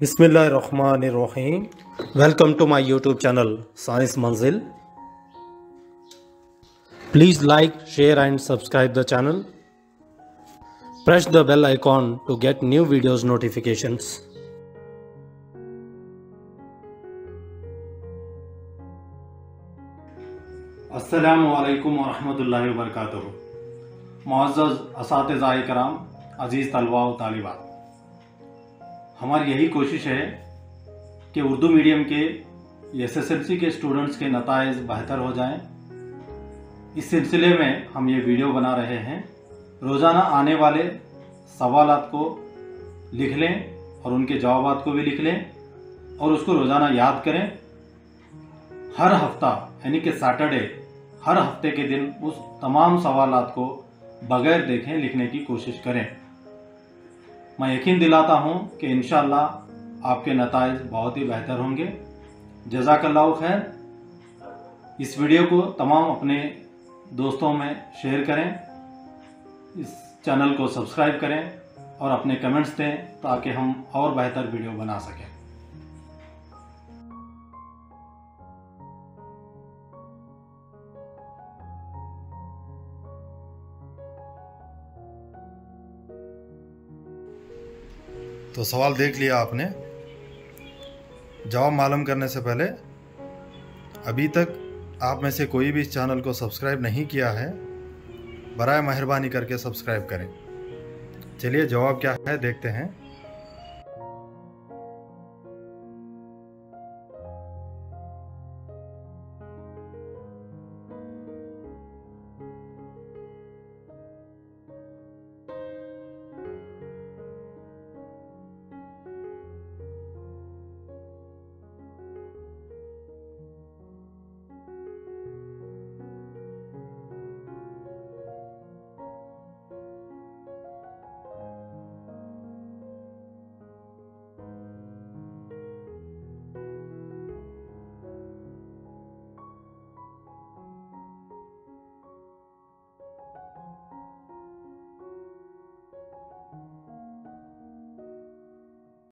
Bismillahirrahmanirrahim. Welcome to my YouTube channel Science Manzil. Please like, share and subscribe the channel. Press the bell icon to get new videos notifications. अस्सलामु अलैकुम व रहमतुल्लाहि व बरकातुहू। मुअज़्ज़ज़ असातिज़ाए कराम, अज़ीज़ तलबा व तालिबात, हमारी यही कोशिश है कि उर्दू मीडियम के एसएसएलसी के स्टूडेंट्स के नताइज बेहतर हो जाएं। इस सिलसिले में हम ये वीडियो बना रहे हैं। रोज़ाना आने वाले सवालात को लिख लें और उनके जवाबात को भी लिख लें और उसको रोज़ाना याद करें। हर हफ्ता यानी कि सैटरडे, हर हफ्ते के दिन उस तमाम सवालात को बगैर देखें लिखने की कोशिश करें। मैं यकीन दिलाता हूं कि इंशाअल्लाह आपके नताइज बहुत ही बेहतर होंगे। जज़ाकल्लाहु खैर। इस वीडियो को तमाम अपने दोस्तों में शेयर करें, इस चैनल को सब्सक्राइब करें और अपने कमेंट्स दें ताकि हम और बेहतर वीडियो बना सकें। तो सवाल देख लिया आपने। जवाब मालूम करने से पहले अभी तक आप में से कोई भी इस चैनल को सब्सक्राइब नहीं किया है, बराए मेहरबानी करके सब्सक्राइब करें। चलिए जवाब क्या है देखते हैं।